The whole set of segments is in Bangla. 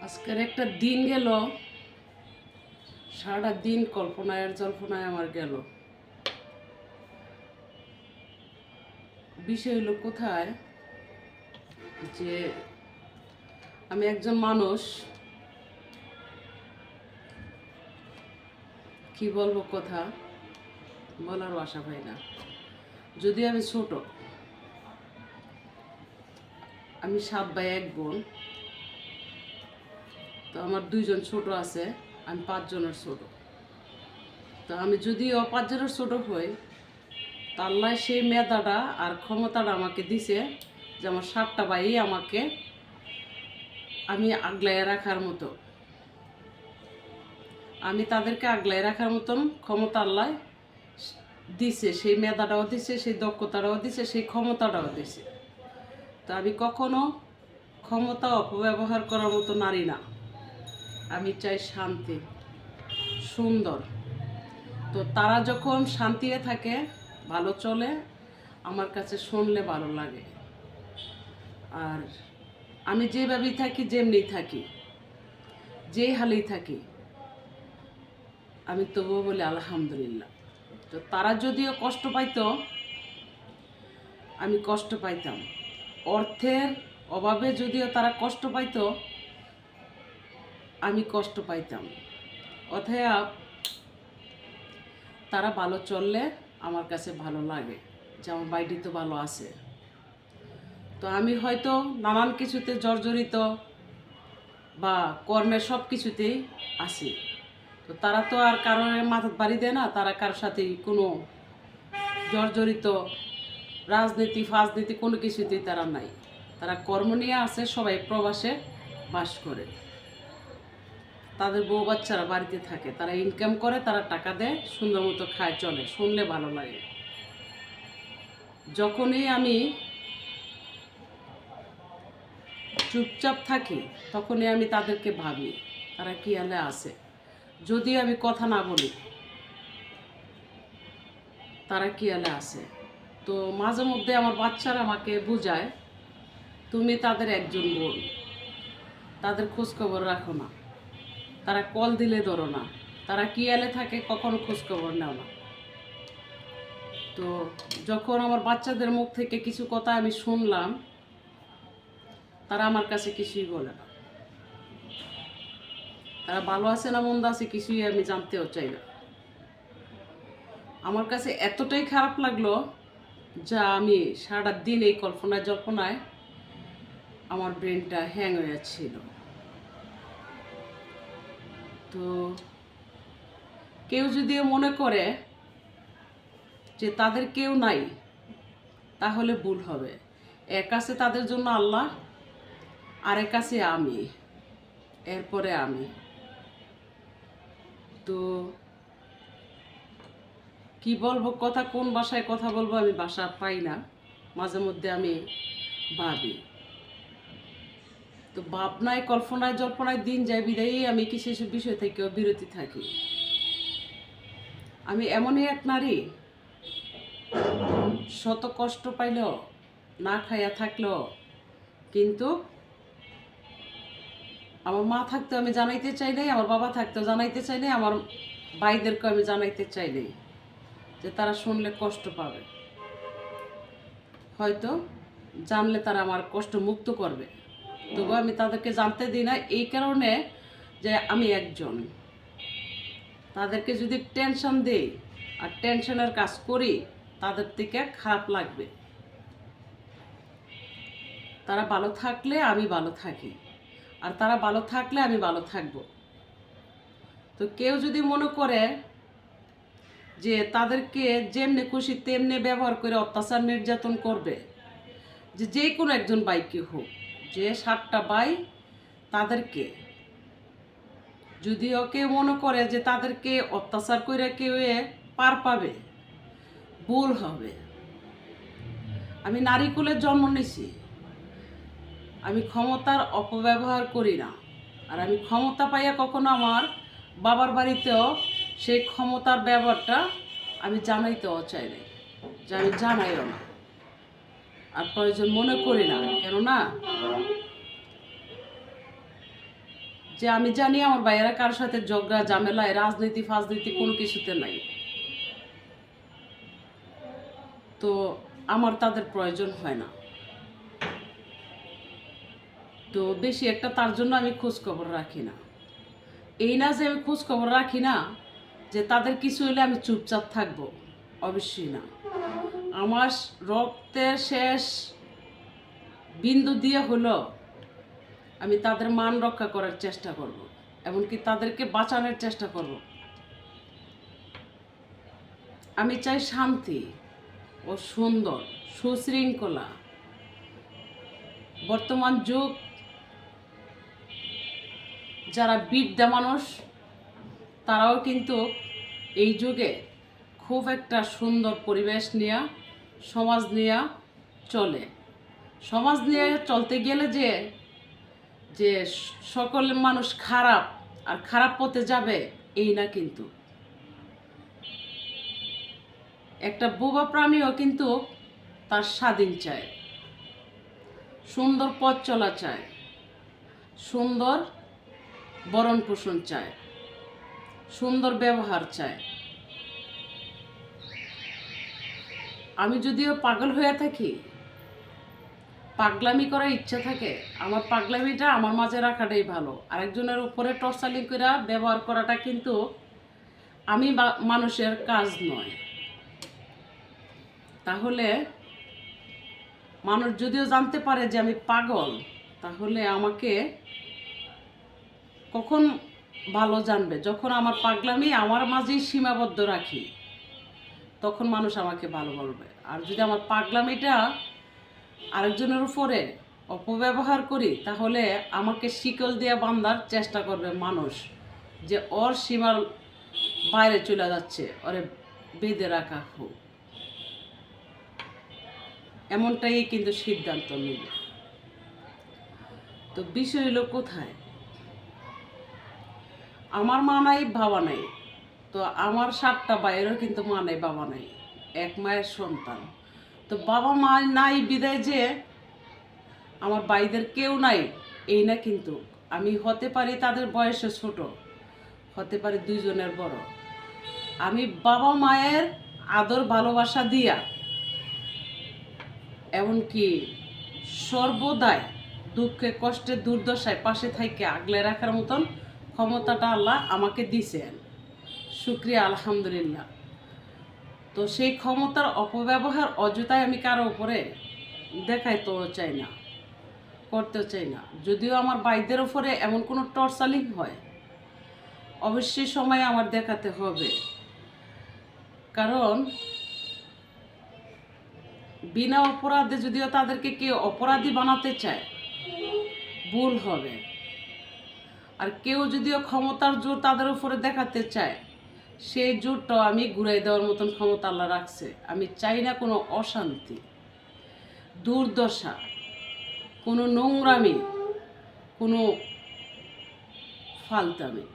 আজকের একটা দিন গেল, সারাটা দিন কল্পনায় আর জল্পনায় আমার গেল। বিষয় হলো কোথায় যে আমি একজন মানুষ, কি বলবো, কথা বলার আশা পাই না। যদি আমি ছোট, আমি 7 ভাই 1 বোন, তো আমার 2 জন ছোট আছে, আমি 5 জনের ছোট। তো আমি যদিও 5 জনের ছোট হই, তা আল্লাহ সেই মেধাটা আর ক্ষমতাটা আমাকে দিছে যে আমার 7টা ভাই আমাকে আমি আগলায় রাখার মতো, আমি তাদেরকে আগলায় রাখার মতন ক্ষমতা আল্লাহ দিছে। সেই মেধাটাও দিছে, সেই দক্ষতাটাও দিছে, সেই ক্ষমতাটাও দিছে। তো আমি কখনো ক্ষমতা অপব্যবহার করার মতো নারী না। আমি চাই শান্তি, সুন্দর। তো তারা যখন শান্তিতে থাকে, ভালো চলে, আমার কাছে শুনলে ভালো লাগে। আর আমি যেভাবেই থাকি, যেমনি থাকি, যেই হালেই থাকি, আমি তবুও বলি আলহামদুলিল্লাহ। তো তারা যদিও কষ্ট পাইতো, আমি কষ্ট পাইতাম। অর্থের অভাবে যদিও তারা কষ্ট পাইতো, আমি কষ্ট পাইতাম। অতএব তারা ভালো চললে আমার কাছে ভালো লাগে যে আমার বাইটি তো ভালো আছে। তো আমি হয়তো নানান কিছুতে জর্জরিত বা কর্মের সব কিছুতেই আছি। তো তারা তো আর কারোর মাথা বাড়ি দেয় না, তারা কারোর সাথেই কোনো জর্জরিত রাজনীতি ফাজনীতি কোনো কিছুতেই তারা নাই। তারা কর্ম নিয়ে আছে, সবাই প্রবাসে বাস করে, তাদের বউ বাচ্চারা বাড়িতে থাকে, তারা ইনকাম করে, তারা টাকা দেয়, সুন্দর মতো খায়, চলে, শুনলে ভালো লাগে। যখনই আমি চুপচাপ থাকি, তখনই আমি তাদেরকে ভাবি তারা কি হালে আছে। যদি আমি কথা না বলি, তারা কি হালে আছে। তো মাঝে মধ্যে আমার বাচ্চারা আমাকে বুঝায়, তুমি তাদের একজন বোন, তাদের খোঁজখবর রাখো না, তারা কল দিলে ধরো না, তারা কি হালে থাকে কখনো খোঁজখবর নেও না। তো যখন আমার বাচ্চাদের মুখ থেকে কিছু কথা আমি শুনলাম, তারা আমার কাছে কিছুই বলে না। তারা ভালো আছে না মন্দ আছে কিছুই আমি জানতেও চাই না। আমার কাছে এতটাই খারাপ লাগলো যা আমি সারাটা দিন এই কল্পনায় জল্পনায় আমার ব্রেনটা হ্যাং হয়ে যাচ্ছিল। তো কেউ যদি মনে করে যে তাদের কেউ নাই, তাহলে ভুল হবে। এক আছে তাদের জন্য আল্লাহ, আরেক আছে আমি, এরপরে আমি। তো কি বলবো, কথা কোন ভাষায় কথা বলবো আমি ভাষা পাই না। মাঝে মধ্যে আমি ভাবি, তো ভাবনায় কল্পনায় জল্পনায় দিন যায় বিদায়ী আমি কি সেসব বিষয় থেকেও বিরতি থাকি। আমি এমনই এক নারী, শত কষ্ট পাইলেও, না খাইয়া থাকলেও, কিন্তু আমার মা থাকতেও আমি জানাইতে চাই নাই, আমার বাবা থাকতেও জানাইতে চাই নাই, আমার ভাইদেরকেও আমি জানাইতে চাই নাই যে তারা শুনলে কষ্ট পাবে। হয়তো জানলে তারা আমার কষ্ট মুক্ত করবে, তবু আমি তাদেরকে জানতে দিই না, এই কারণে যে আমি একজন। তাদেরকে যদি টেনশন দেই আর টেনশনের কাজ করি, তাদের থেকে খারাপ লাগবে। তারা ভালো থাকলে আমি ভালো থাকি, আর তারা ভালো থাকলে আমি ভালো থাকবো। তো কেউ যদি মনে করে যে তাদেরকে যেমনি খুশি তেমনি ব্যবহার করে অত্যাচার নির্যাতন করবে, যে কোনো একজন বাইকে হোক, যে 7টা ভাই, তাদেরকে যদিও কেউ মনে করে যে তাদেরকে অত্যাচার করে কেউ পার পাবে, ভুল হবে। আমি নারী কুলের জন্ম নিয়েছি, আমি ক্ষমতার অপব্যবহার করি না। আর আমি ক্ষমতা পাইয়া কখনো আমার বাবার বাড়িতেও সেই ক্ষমতার ব্যবহারটা আমি জানাইতেও চাই না, যে আমি জানাইও না, আর প্রয়োজন মনে করি না। কেননা যে আমি জানি আমার ভাইয়েরা কারোর সাথে ঝগড়া ঝামেলায় রাজনীতি ফাজনীতি কোনো কিছুতে নাই, তো আমার তাদের প্রয়োজন হয় না। তো বেশি একটা তার জন্য আমি খোঁজ খবর রাখি না। এই না যে আমি খোঁজ খবর রাখি না যে তাদের কিছু হলে আমি চুপচাপ থাকবো, অবশ্যই না। আমার রক্তের শেষ বিন্দু দিয়ে হলো আমি তাদের মান রক্ষা করার চেষ্টা করব, এমনকি তাদেরকে বাঁচানোর চেষ্টা করব। আমি চাই শান্তি ও সুন্দর সুশৃঙ্খলা। বর্তমান যুগ, যারা বিদ্যা মানুষ তারাও কিন্তু এই যুগে খুব একটা সুন্দর পরিবেশ নিয়ে সমাজ নিয়ে চলে। সমাজ নিয়ে চলতে গেলে যে যে সকল মানুষ খারাপ আর খারাপ পথে যাবে এই না, কিন্তু একটা বোবা প্রাণীও কিন্তু তার স্বাধীন চায়, সুন্দর পথ চলা চায়, সুন্দর ভরণ পোষণ চায়, সুন্দর ব্যবহার চায়। আমি যদিও পাগল হয়ে থাকি, পাগলামি করার ইচ্ছা থাকে, আমার পাগলামিটা আমার মাঝে রাখাটাই ভালো। আরেকজনের উপরে টর্চারিং করে ব্যবহার করাটা কিন্তু আমি মানুষের কাজ নয়। তাহলে মানুষ যদিও জানতে পারে যে আমি পাগল, তাহলে আমাকে কখন ভালো জানবে? যখন আমার পাগলামি আমার মাঝেই সীমাবদ্ধ রাখি, তখন মানুষ আমাকে ভালো বলবে। আর যদি আমার পাগলামিটা আরেকজনের উপরে অপব্যবহার করি, তাহলে আমাকে শিকল দিয়ে বাঁধার চেষ্টা করবে মানুষ, যে ওর সীমার বাইরে চলে যাচ্ছে, ওরে বেঁধে রাখা হোক, এমনটাই কিন্তু সিদ্ধান্ত নেবে। তো বিষয় হলো কোথায়? আমার মা নাই বাবা নাই, তো আমার 7টা ভাইয়েরও কিন্তু মা নাই বাবা নাই, এক মায়ের সন্তান। তো বাবা মা নাই বিদায় যে আমার ভাইদের কেউ নাই এই না, কিন্তু আমি হতে পারি তাদের বয়সে ছোট, হতে পারি দুইজনের বড়। আমি বাবা মায়ের আদর ভালোবাসা দিয়া, এমনকি সর্বদাই দুঃখে কষ্টে দুর্দশায় পাশে থাইকে আগলে রাখার মতন ক্ষমতাটা আল্লাহ আমাকে দিছেন, শুকরিয়া আলহামদুলিল্লাহ। তো সেই ক্ষমতার অপব্যবহার অযথায় আমি কারো উপরে দেখাইতে চাই না, করতেও চাই না। যদিও আমার ভাইদের উপরে এমন কোনো টর্চারিং হয়, অবশ্যই সময় আমার দেখাতে হবে, কারণ বিনা অপরাধে যদিও তাদেরকে কেউ অপরাধী বানাতে চায়, ভুল হবে। আর কেউ যদিও ক্ষমতার জোর তাদের উপরে দেখাতে চায়, সেই জোরটাও আমি ঘুরাই দেওয়ার মতন ক্ষমতা আল্লাহ রাখছে। আমি চাই না কোনো অশান্তি, দুর্দশা, কোনো নোংরামি, কোনো ফালতামি।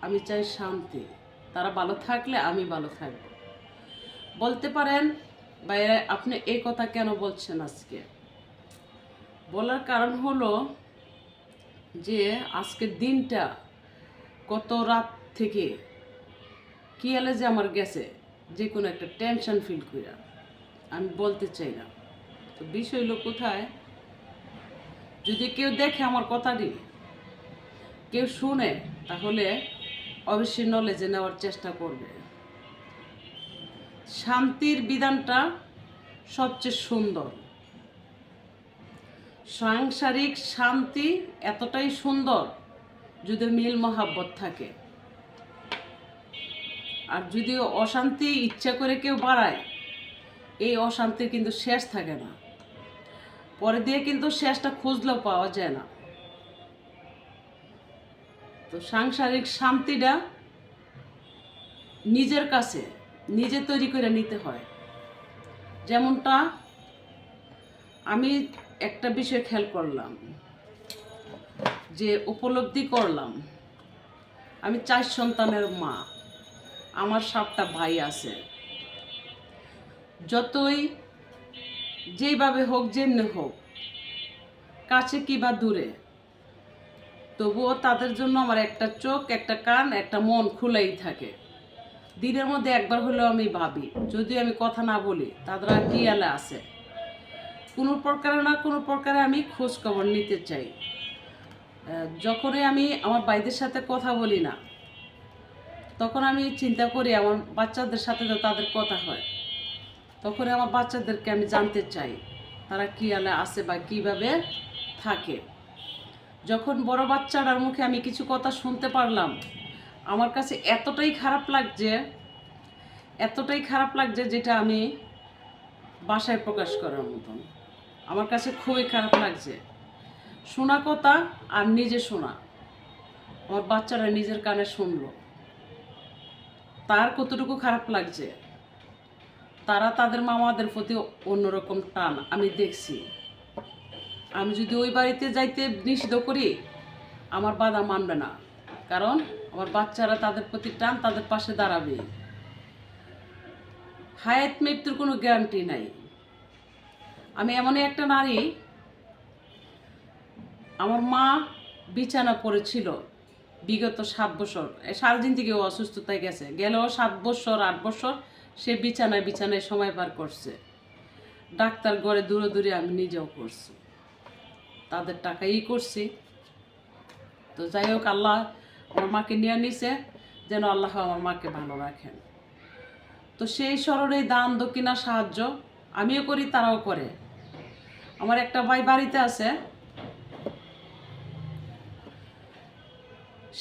আমি চাই শান্তি। তারা ভালো থাকলে আমি ভালো থাকব। বলতে পারেন ভাইয়া আপনি এই কথা কেন বলছেন আজকে? বলার কারণ হলো যে আজকের দিনটা কত রাত থেকে কি এলে যে আমার গেছে, যে কোনো একটা টেনশন ফিল কইরা আমি বলতে চাই না। তো বিষয় হলো কোথায়, যদি কেউ দেখে আমার কথাটি, কেউ শুনে, তাহলে অবশ্যই নলেজে নেওয়ার চেষ্টা করবে। শান্তির বিধানটা সবচেয়ে সুন্দর। সাংসারিক শান্তি এতটাই সুন্দর যদি মিল মহাব্বত থাকে। আর যদি অশান্তি ইচ্ছা করে কেউ বাড়ায়, এই অশান্তির কিন্তু শেষ থাকে না, পরে দিয়ে কিন্তু শেষটা খুঁজলেও পাওয়া যায় না। তো সাংসারিক শান্তিটা নিজের কাছে নিজে তৈরি করে নিতে হয়। যেমনটা আমি একটা বিষয় খেয়াল করলাম, যে উপলব্ধি করলাম, আমি 4 সন্তানের মা, আমার 7টা ভাই আছে। যতই যেইভাবে হোক, যেমনি হোক, কাছে কি বা দূরে, তবুও তাদের জন্য আমার একটা চোখ, একটা কান, একটা মন খোলাই থাকে। দিনের মধ্যে একবার হলেও আমি ভাবি, যদিও আমি কথা না বলি, তারা কি আলে আছে, কোনো প্রকারে না কোনো প্রকারে আমি খোঁজ খবর নিতে চাই। যখনই আমি আমার ভাইদের সাথে কথা বলি না, তখন আমি চিন্তা করি আমার বাচ্চাদের সাথে তো তাদের কথা হয়, তখন আমার বাচ্চাদেরকে আমি জানতে চাই তারা কী আলে আছে বা কীভাবে থাকে। যখন বড় বাচ্চাটার মুখে আমি কিছু কথা শুনতে পারলাম, আমার কাছে এতটাই খারাপ লাগছে যেটা আমি বাসায় প্রকাশ করার মতন। আমার কাছে খুবই খারাপ লাগছে। শোনা কথা আর নিজে শোনা, আমার বাচ্চারা নিজের কানে শুনলো, তার কতটুকু খারাপ লাগছে। তারা তাদের মামাদের প্রতি অন্যরকম টান আমি দেখছি। আমি যদি ওই বাড়িতে যাইতে নিষিদ্ধ করি, আমার বাধা মানবে না, কারণ আমার বাচ্চারা তাদের প্রতি টান, তাদের পাশে দাঁড়াবে। হায়াত মৃত্যুর কোনো গ্যারান্টি নাই। আমি এমনই একটা নারী, আমার মা বিছানা পড়েছিল বিগত 7 বছর, সারাদিন থেকে ও অসুস্থতায় গেলেও 7 বছর 8 বছর সে বিছানায় সময় পার করছে। ডাক্তার ঘরে দূরে দূরে আমি নিজেও করছি, তাদের টাকাই করছি। তো যাই হোক, আল্লাহ আমার মাকে নিয়ে নিছে, যেন আল্লাহ আমার মাকে ভালো রাখেন। তো সেই স্মরণে দান দক্ষিণা সাহায্য আমিও করি, তারাও করে। আমার একটা ভাই বাড়িতে আছে,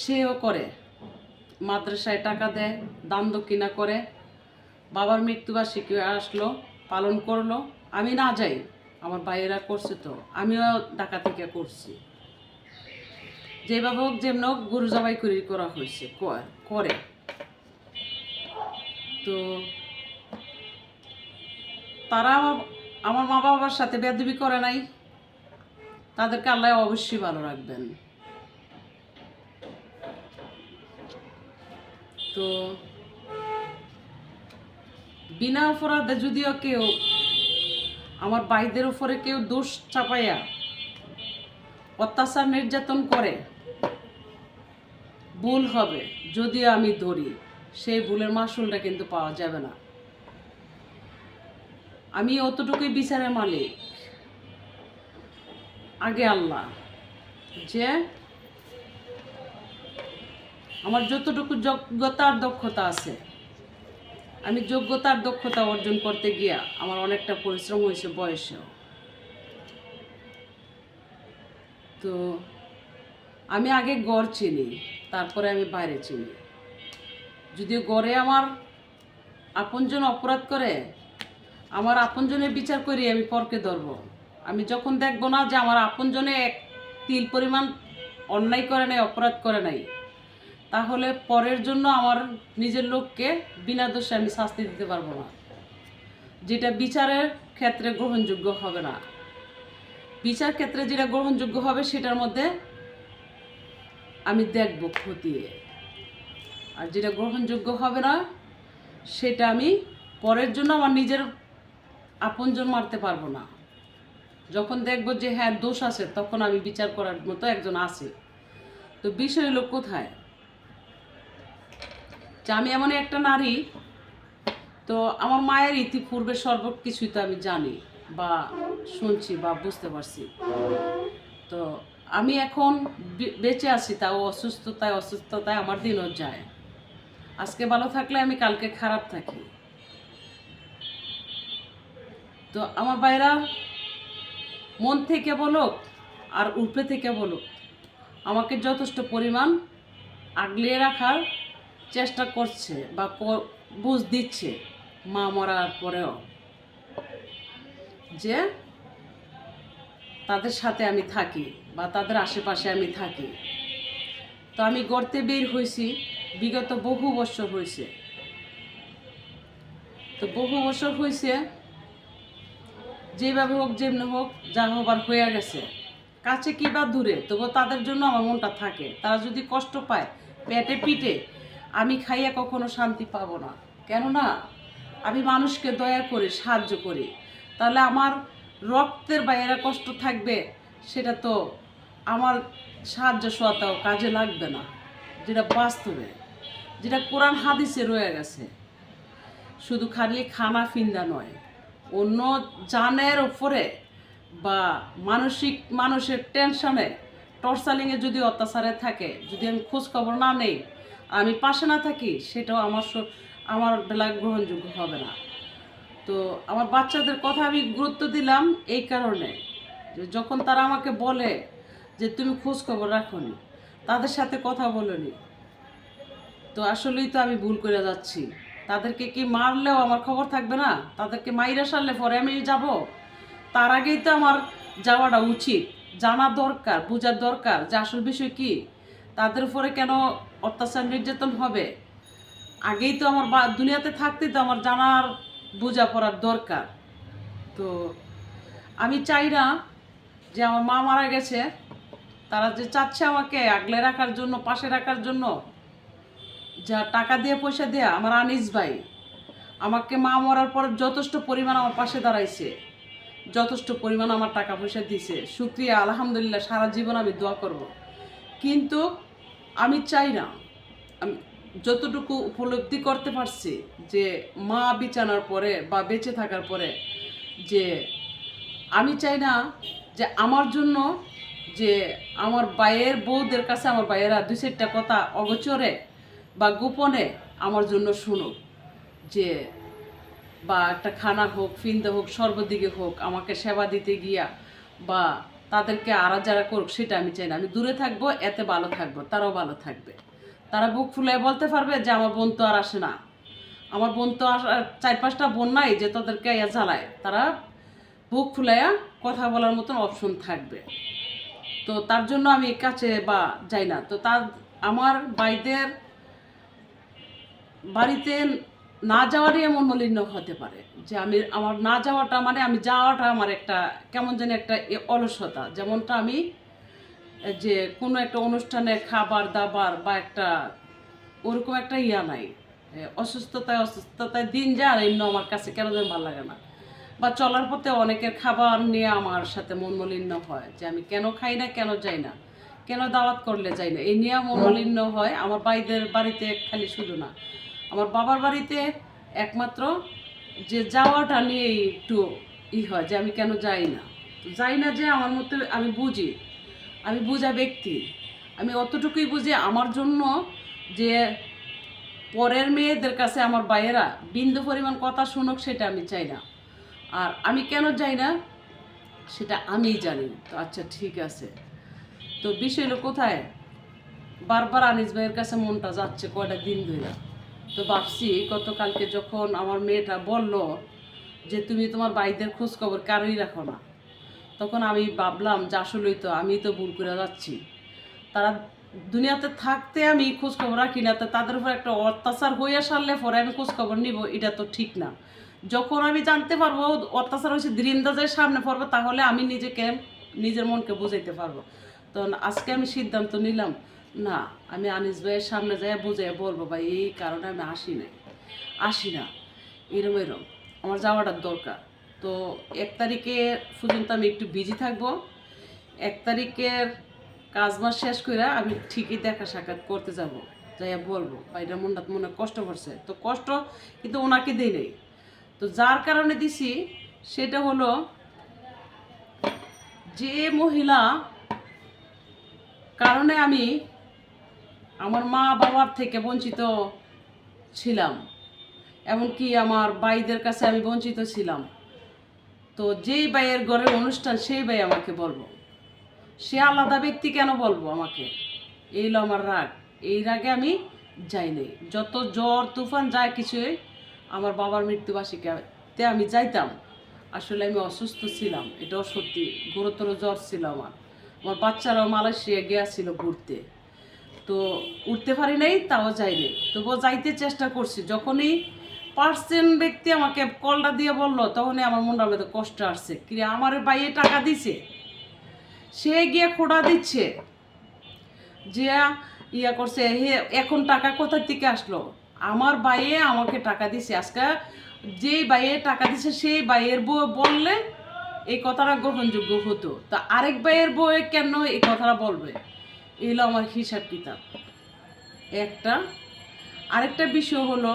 সেও করে, মাদ্রাসায় টাকা দেয়, দান দক্ষিণা করে। বাবার মৃত্যুবার্ষিকী আসলো, পালন করলো, আমি না যাই, আমার ভাইয়েরা করছে, তো আমিও ঢাকা থেকে করছি। যেভাবে হোক যেমন হোক গরু জবাই করা হয়েছে, করে। তো তারা আমার মা বাবার সাথে বেয়াদবি করে নাই, তাদেরকে আল্লাহ অবশ্যই ভালো রাখবেন। তো বিনা অপরাধে যদিও কেউ আমার ভাইদের উপরে কেউ দোষ চাপাইয়া অত্যাচার নির্যাতন করে, ভুল হবে, যদিও আমি ধরি, সেই ভুলের মাসুলটা কিন্তু পাওয়া যাবে না। আমি অতটুকুই বিচারের মালিক, আগে আল্লাহ, যে আমার যতটুকু যোগ্যতার দক্ষতা আছে, আমি যোগ্যতার দক্ষতা অর্জন করতে গিয়া আমার অনেকটা পরিশ্রম হয়েছে বয়সেও। তো আমি আগে গড় চিনি, তারপরে আমি বাইরে চিনি। যদিও গড়ে আমার আপনজন অপরাধ করে, আমার আপনজনের বিচার করি আমি পরকে ধরবো। আমি যখন দেখবো না যে আমার আপনজনে এক তিল পরিমাণ অন্যায় করে নাই, অপরাধ করে নাই, তাহলে পরের জন্য আমার নিজের লোককে বিনা দোষে আমি শাস্তি দিতে পারবো না, যেটা বিচারের ক্ষেত্রে গ্রহণযোগ্য হবে না। বিচার ক্ষেত্রে যেটা গ্রহণযোগ্য হবে সেটার মধ্যে আমি দেখব খতিয়ে, আর যেটা গ্রহণযোগ্য হবে না সেটা আমি পরের জন্য আমার নিজের আপনজন মারতে পারবো না। যখন দেখব যে হ্যাঁ দোষ আছে, তখন আমি বিচার করার মতো একজন আছে। তো বিষয় হলো কোথায়, যে আমি এমন একটা নারী, তো আমার মায়ের ইতিপূর্বে সর্বকিছুই তো আমি জানি বা শুনছি বা বুঝতে পারছি। তো আমি এখন বেঁচে আছি, তাও অসুস্থতায় আমার দিনও যায়। আজকে ভালো থাকলে আমি কালকে খারাপ থাকি। তো আমার ভাইরা মন থেকে বলুক আর উপরে থেকে বলুক, আমাকে যথেষ্ট পরিমাণ আগলিয়ে রাখার চেষ্টা করছে বা বুঝ দিচ্ছে মা মরার পরেও, যে তাদের সাথে আমি থাকি বা তাদের আশেপাশে আমি থাকি। তো আমি গড়তে বের হয়েছি বিগত বহু বছর হয়েছে। তো বহু বছর হয়েছে, যেভাবে হোক যেমনি হোক যা হবার হয়ে গেছে, কাছে কি বা দূরে, তবু তাদের জন্য আমার মনটা থাকে। তারা যদি কষ্ট পায় পেটে পিঠে, আমি খাইয়া কখনো শান্তি পাবো না। কেননা আমি মানুষকে দয়া করি, সাহায্য করি, তাহলে আমার রক্তের বাইরে কষ্ট থাকবে, সেটা তো আমার সাহায্য সহায়তাও কাজে লাগবে না, যেটা বাস্তবে, যেটা কোরআন হাদিসে রয়ে গেছে। শুধু খালি খানা ফিন্দা নয়, অন্য জানের উপরে বা মানুষের টেনশনে টর্চারিংয়ে যদি অত্যাচারে থাকে, যদি আমি খোঁজ খবর না নেই, আমি পাশে না থাকি, সেটাও আমার বেলায় গ্রহণযোগ্য হবে না। তো আমার বাচ্চাদের কথা আমি গুরুত্ব দিলাম এই কারণে যে যখন তারা আমাকে বলে যে তুমি খোঁজ খবর রাখোনি, তাদের সাথে কথা বলোনি, তো আসলেই তো আমি ভুল করে যাচ্ছি। তাদেরকে কি মারলেও আমার খবর থাকবে না? তাদেরকে মাইরা সারলে পরে আমি যাব? তার আগেই তো আমার যাওয়াটা উচিত, জানা দরকার, বোঝার দরকার যে আসল বিষয় কি, তাদের উপরে কেন অত্যাচার নির্যাতন হবে। আগেই তো আমার দুনিয়াতে থাকতেই তো আমার জানার বোঝা পড়ার দরকার। তো আমি চাই না যে আমার মা মারা গেছে, তারা যে চাচ্ছে আমাকে আগলে রাখার জন্য, পাশে রাখার জন্য, যা টাকা দিয়ে পয়সা দেয়া আমার আনিস ভাই আমাকে মা মরার পর যথেষ্ট পরিমাণ আমার পাশে দাঁড়াইছে, যথেষ্ট পরিমাণ আমার টাকা পয়সা দিছে, শুকরিয়া, আলহামদুলিল্লাহ, সারা জীবন আমি দোয়া করব। কিন্তু আমি চাই না, আমি যতটুকু উপলব্ধি করতে পারছি যে মা বিছানার পরে বা বেঁচে থাকার পরে, যে আমি চাই না যে আমার জন্য, যে আমার ভাইয়ের বউদের কাছে আমার ভাইয়েরা দুই চারটা কথা অগোচরে বা গোপনে আমার জন্য শুনুক, যে বা একটা খানা হোক, ফিন্দা হোক, সর্বদিকে হোক, আমাকে সেবা দিতে গিয়া বা তাদেরকে আড়া যারা করুক, সেটা আমি চাই না। আমি দূরে থাকবো, এতে ভালো থাকবো, তারাও ভালো থাকবে। তারা বুক ফুলে বলতে পারবে যে আমার বোন তো আর আসে না, আমার বোন তো আর 4-5টা বোন নাই যে তাদেরকে জ্বালায়। তারা বুক ফুলাইয়া কথা বলার মতন অপশন থাকবে। তো তার জন্য আমি কাছে বা যাই না। তো তার আমার ভাইদের বাড়িতে না যাওয়ারই এমন মলিন্য হতে পারে যে আমার না যাওয়াটা মানে আমি যাওয়াটা আমার একটা কেমন জানি একটা অলসতা। যেমনটা আমি যে কোনো একটা অনুষ্ঠানে খাবার দাবার বা একটা ওরকম একটা নাই, অসুস্থতায় দিন যায়, আর এমনি আমার কাছে কেন যেন ভালো লাগে না। বা চলার পথে অনেকের খাবার নিয়ে আমার সাথে মন মলিন্য হয় যে আমি কেন খাই না, কেন যাই না, কেন দাওয়াত করলে যাই না, এই নিয়ে মন মলিন্য হয়। আমার ভাইদের বাড়িতে খালি শুধু না, আমার বাবার বাড়িতে একমাত্র যে যাওয়াটা নিয়ে একটু হয় যে আমি কেন যাই না। যাই না যে আমার মতো আমি বুঝি, আমি বোঝা ব্যক্তি, আমি অতটুকুই বুঝি আমার জন্য যে পরের মেয়েদের কাছে আমার ভাইয়েরা বিন্দু পরিমাণ কথা শুনুক, সেটা আমি চাই না। আর আমি কেন যাই না সেটা আমিই জানি। তো আচ্ছা ঠিক আছে, তো বিষয় হলো কোথায়, বারবার আনিস ভাইয়ের কাছে মনটা যাচ্ছে কয়টা দিন ধরে। তো ভাবছি গতকালকে যখন আমার মেয়েটা বলল যে তুমি তোমার ভাইদের খোঁজ খবর কারোই রাখো না, তখন আমি ভাবলাম যে আসলেই তো আমি তো ভুল করে যাচ্ছি। তারা দুনিয়াতে থাকতে আমি খোঁজ খবর রাখি না, তো তাদের উপর একটা অত্যাচার হয়ে সারলে পরে আমি খোঁজ খবর নিব, এটা তো ঠিক না। যখন আমি জানতে পারবো অত্যাচার হয়েছে দৃন্দাজের সামনে পড়বো, তাহলে আমি নিজের মনকে বুঝাইতে পারবো। তো আজকে আমি সিদ্ধান্ত নিলাম, না, আমি আনিস ভাইয়ের সামনে যাই বুঝাই বলবো ভাই এই কারণে আমি আসি না, এরম আমার যাওয়াটার দরকার। তো 1 তারিখে পর্যন্ত আমি একটু বিজি থাকবো। 1 তারিখের কাজ মাস শেষ করে আমি ঠিকই দেখা সাক্ষাৎ করতে যাব, যাইয়া বলবো ভাইটা মনে কষ্ট করছে। তো কষ্ট কিন্তু ওনাকে দেই নেই, তো যার কারণে দিছি সেটা হলো যে মহিলা কারণে আমি আমার মা বাবার থেকে বঞ্চিত ছিলাম, এমনকি আমার ভাইদের কাছে আমি বঞ্চিত ছিলাম। তো যেই ভাইয়ের ঘরের অনুষ্ঠান সেই ভাই আমাকে বলবো, সে আলাদা ব্যক্তি কেন বলবো আমাকে, এই হলো আমার রাগ। এই রাগে আমি যাইনি। যত জ্বর তুফান যায় কিছুই, আমার বাবার মৃত্যুবার্ষিকীতে আমি যাইতাম। আসলে আমি অসুস্থ ছিলাম, এটাও সত্যি, গুরুতর জ্বর ছিল আমার। আমার বাচ্চারাও মালয়েশিয়া গিয়েছিল ঘুরতে, তো উঠতে পারি নাই, তাও যাইনি। তবুও যাইতে চেষ্টা করছি। যখনই পার্সেন্ট ব্যক্তি আমাকে কলটা দিয়ে বললো, তখনই আমার মনটার মধ্যে কষ্ট আসছে, কি আমার বাইরে টাকা দিছে, সে গিয়ে খোঁড়া দিচ্ছে যে ইয়া করছে, হে এখন টাকা কোথা থেকে আসলো, আমার বাইয়ে আমাকে টাকা দিছে। আজকে যেই বাইয়ে টাকা দিছে সেই বাইয়ের বউ বললে এই কথাটা গ্রহণযোগ্য হতো, তা আরেক ভাইয়ের বউয়ে কেন এই কথাটা বলবে? এই হলো আমার হিসাব কিতাব একটা। আরেকটা বিষয় হলো,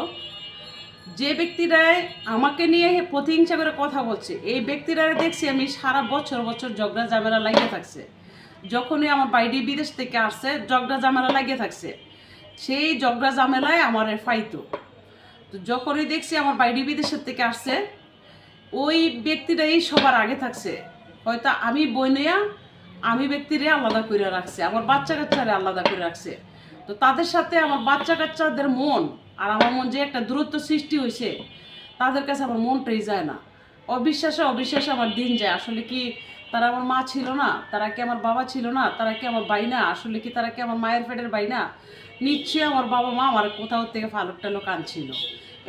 যে ব্যক্তিরাই আমাকে নিয়ে প্রতিহিংসা করে কথা বলছে, এই ব্যক্তিরা দেখছি আমি সারা বছর বছর ঝগড়া ঝামেলা লাগিয়ে থাকছে। যখনই আমার বাইরে বিদেশ থেকে আসছে ঝগড়া ঝামেলা লাগিয়ে থাকছে, সেই ঝগড়া ঝামেলায় আমার ফাইতো। তো যখনই দেখছি আমার বাইরে বিদেশের থেকে আসছে, ওই ব্যক্তিরাই সবার আগে থাকছে। হয়তো আমি বইনেয়া আমি ব্যক্তিরে আলাদা করে রাখছে, আমার বাচ্চা কাচ্চারে আলাদা করে রাখছে। তো তাদের সাথে আমার বাচ্চা কাচ্চাদের মন আর আমার মন যে একটা দূরত্ব সৃষ্টি হয়েছে, তাদের কাছে আমার মনটাই যায় না। অবিশ্বাসে অবিশ্বাসে আমার দিন যায়। আসলে কি তারা আমার মা ছিল না? তারা কি আমার বাবা ছিল না? তারা কি আমার ভাই না? আসলে কি তারা কি আমার মায়ের পেটের ভাই না? নিশ্চয়ই আমার বাবা মা আমার কোথাও থেকে ফালুক টালুক আনছিল।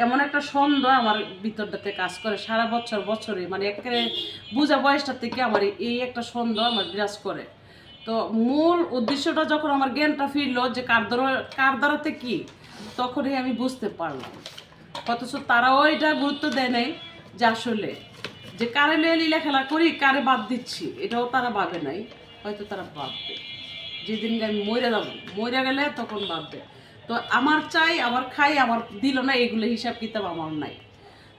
এমন একটা সন্দেহ আমার ভিতরটাতে কাজ করে সারা বছর বছরে, মানে একেবারে বোঝা বয়সটা থেকে আমার এই একটা সন্দেহ আমার বিরাজ করে। তো মূল উদ্দেশ্যটা যখন আমার জ্ঞানটা ফিরলো যে কার দ্বারাতে কি, তখনই আমি বুঝতে পারলাম। অথচ তারাও এটা গুরুত্ব দেয় নাই যে আসলে যে কারে লিয়ে লীলাখেলা করি, কারে বাদ দিচ্ছি, এটাও তারা ভাবে নাই। হয়তো তারা ভাববে যেদিন আমি মরে গেলে তখন ভাববে। তো আমার চাই, আমার খাই, আমার দিল না, এগুলো হিসাব কিতাব আমার নাই।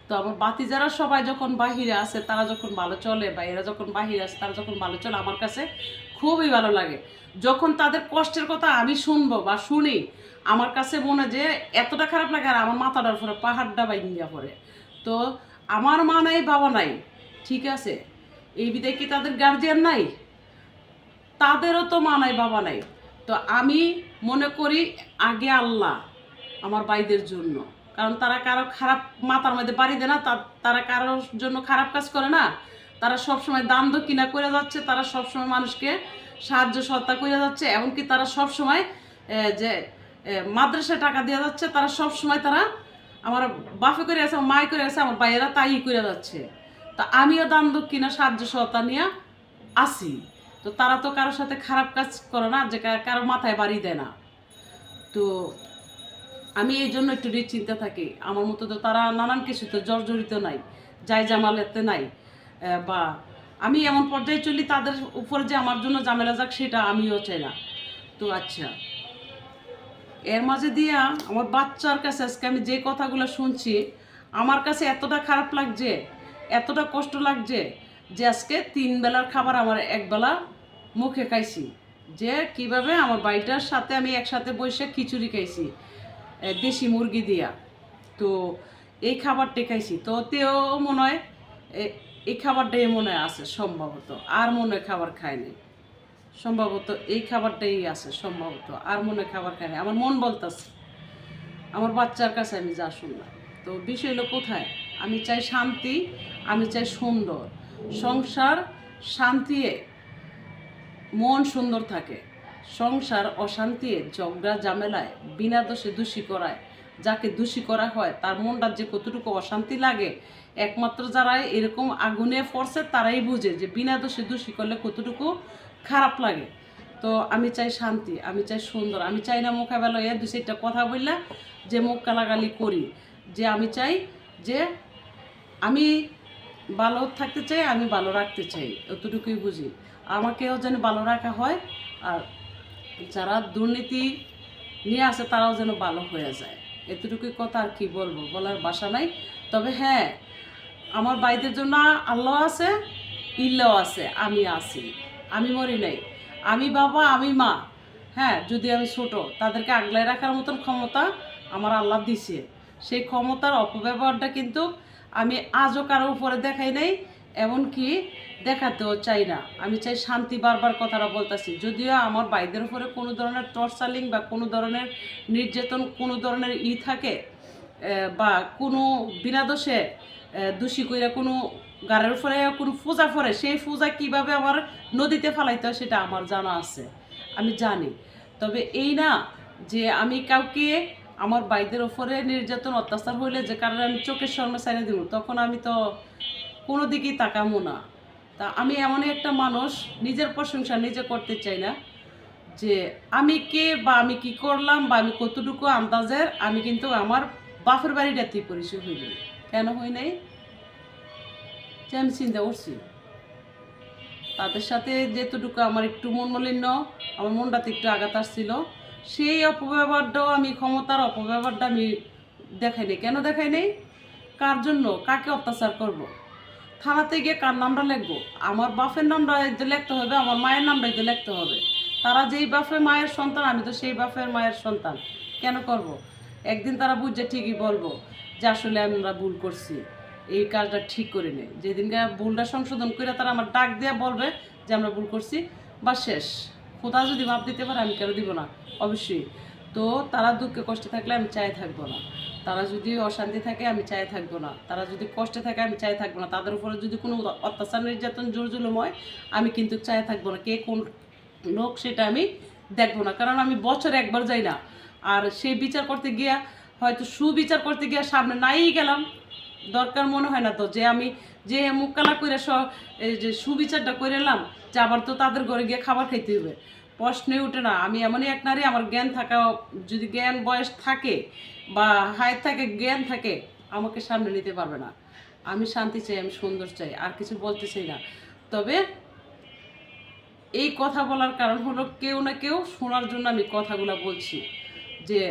তো আমার বাতি যারা সবাই যখন বাহিরে আছে, তারা যখন ভালো চলে, বা এরা যখন বাহিরে আছে তারা যখন ভালো চলে, আমার কাছে খুবই ভালো লাগে। যখন তাদের কষ্টের কথা আমি শুনবো বা শুনি, আমার কাছে মনে যে এতটা খারাপ লাগে, আর আমার মাথাটার উপরে পাহাড়টা বাইঙ্গা পড়ে। তো আমার মা নাই, বাবা নাই, ঠিক আছে, এই বিদায় কি তাদের গার্জিয়ান নাই? তাদেরও তো মা নাই, বাবা নাই। তো আমি মনে করি আগে আল্লাহ আমার ভাইদের জন্য, কারণ তারা কারো খারাপ মাথার মধ্যে বাড়ি দেয় না, তারা কারোর জন্য খারাপ কাজ করে না। তারা সবসময় দান দক্ষিণা করে যাচ্ছে, তারা সবসময় মানুষকে সাহায্য সহায়তা করে যাচ্ছে, এমনকি তারা সবসময় যে মাদ্রাসায় টাকা দিয়ে যাচ্ছে, তারা সবসময় তারা আমার বাপে করে আছে, আমার মায় করে আছে, আমার ভাইয়েরা তাই করে যাচ্ছে। তা আমিও দান দক্ষিণা সাহায্য সহায়তা নিয়ে আসি। তো তারা তো কারোর সাথে খারাপ কাজ করে না, যে কারো মাথায় বাড়ি দেয় না। তো আমি এই জন্য একটু চিন্তা থাকি, আমার মতো তো তারা নানান কিছুতে জর্জরিত নাই, যাই জামালেতে নাই, বা আমি এমন পর্যায়ে চলি তাদের উপরে যে আমার জন্য ঝামেলা যাক, সেটা আমিও চাই না। তো আচ্ছা, এর মাঝে দিয়া আমার বাচ্চার কাছে আজকে আমি যে কথাগুলো শুনছি, আমার কাছে এতটা খারাপ লাগছে, এতটা কষ্ট লাগছে, যে আজকে 3 বেলার খাবার আমার 1 বেলা মুখে খাইছি। যে কিভাবে আমার বাড়িটার সাথে আমি একসাথে বসে খিচুড়ি খাইছি দেশি মুরগি দিয়া। তো এই খাবারটাই খাইছি। তো তেও মনে হয় এই খাবারটাই মনে হয় আছে সম্ভবত, আর মনে হয় খাবার খায়নি সম্ভবত, এই খাবারটাই আছে সম্ভবত, আর মনে হয় খাবার খায়নি। আমার মন বলতেছে আমার বাচ্চার কাছে আমি যা শুনলাম। তো বিষয় হলো কোথায়, আমি চাই শান্তি, আমি চাই সুন্দর সংসার, শান্তি মন সুন্দর থাকে। সংসার অশান্তি ঝগড়া ঝামেলায় বিনা দোষে দোষী করায়, যাকে দোষী করা হয় তার মনটা যে কতটুকু অশান্তি লাগে, একমাত্র যারা এরকম আগুনে পড়ছে তারাই বুঝে যে বিনা দোষে দোষী করলে কতটুকু খারাপ লাগে। তো আমি চাই শান্তি, আমি চাই সুন্দর, আমি চাই না মোকাবেলা এ 2-4টা কথা বললা যে মুখ গালাগালি করি। যে আমি চাই যে আমি ভালো থাকতে চাই, আমি ভালো রাখতে চাই, এতটুকুই বুঝি। আমাকেও যেন ভালো রাখা হয়, আর যারা দুর্নীতি নিয়ে আসে তারাও যেন ভালো হয়ে যায়, এতটুকুই কথা। আর কি বলবো, বলার ভাষা নাই। তবে হ্যাঁ, আমার ভাইদের জন্য আল্লাহ আছে, ইল্লাও আছে, আমি আছি, আমি মরি নাই। আমি বাবা, আমি মা, হ্যাঁ, যদি আমি ছোট, তাদেরকে আগলায় রাখার মতন ক্ষমতা আমার আল্লাহ দিছে। সেই ক্ষমতার অপব্যবহারটা কিন্তু আমি আজও কারো উপরে দেখাই নাই, এমনকি দেখাতেও চাই না। আমি চাই শান্তি, বারবার কথাটা বলতেছি। যদিও আমার ভাইদের উপরে কোনো ধরনের টর্চারিং বা কোনো ধরনের নির্যাতন, কোনো ধরনের থাকে, বা কোনো বিনা দোষে দোষী কইরা কোনো গাড়ির উপরে কোনো পূজা পড়ে, সেই পূজা কিভাবে আমার নদীতে ফেলাইতে হয় সেটা আমার জানা আছে, আমি জানি। তবে এই না যে আমি কাউকে আমার ভাইদের ওপরে নির্যাতন অত্যাচার হইলে যে কারণে আমি চোখের সামনে ছাইড়ে দিব, তখন আমি তো কোনো দিকেই তাকামো না। তা আমি এমনই একটা মানুষ, নিজের প্রশংসা নিজে করতে চাই না যে আমি কে বা আমি কি করলাম বা আমি কতটুকু আন্দাজের। আমি কিন্তু আমার বাপের বাড়িটাতেই পরিচয় হইল, কেন হই নাই যে আমি চিন্তা করছি তাদের সাথে যেতটুকু আমার একটু মন মলিন্য, আমার মনটাতে একটু আঘাত আসছিল, সেই অপব্যবহারটাও আমি, ক্ষমতার অপব্যবহারটা আমি দেখাই নি। কেন দেখাই নেই? কার জন্য? কাকে অত্যাচার করব? থানাতে গিয়ে কার নামটা লিখবো? আমার বাপের নামটা যে লিখতে হবে, আমার মায়ের নামটাই তো লিখতে হবে। তারা যেই বাপের মায়ের সন্তান, আমি তো সেই বাপের মায়ের সন্তান। কেন করব? একদিন তারা বুঝছে ঠিকই বলবো যে আসলে আমরা ভুল করছি, এই কাজটা ঠিক করে নেই। যেদিনকে ভুলটা সংশোধন করে তারা আমার ডাক দিয়ে বলবে যে আমরা ভুল করছি, বা শেষ। খোদা যদি মাপ দিতে পারে, আমি কেন দিব না? অবশ্যই। তো তারা দুঃখে কষ্টে থাকলে আমি চাই থাকবো না, তারা যদি অশান্তি থাকে আমি চাই থাকবো না, তারা যদি কষ্টে থাকে আমি চাই থাকবো না, তাদের উপরে যদি কোনো অত্যাচার নির্যাতন জোর জুলুম হয় আমি কিন্তু চাই থাকবো না। কে কোন লোক সেটা আমি দেখবো না, কারণ আমি বছরে একবার যাই না। আর সেই বিচার করতে গিয়া, হয়তো সুবিচার করতে গিয়া সামনে নাই গেলাম, দরকার মনে হয় না তো যে আমি যে মুখ কালা করে এই যে সুবিচারটা করে এলাম, যে আবার তো তাদের ঘরে গিয়ে খাবার খাইতে হবে, প্রশ্নে উঠে না। আমি এমনই এক নারী, আমার জ্ঞান থাকা, যদি জ্ঞান বয়স থাকে বা হায়াত থাকে, জ্ঞান থাকে, আমাকে সামনে নিতে পারবে না। আমি শান্তি চাই, আমি সুন্দর চাই, আর কিছু বলতে চাই না। তবে এই কথা বলার কারণ হলো কেউ না কেউ শোনার জন্য আমি কথাগুলো বলছি, যে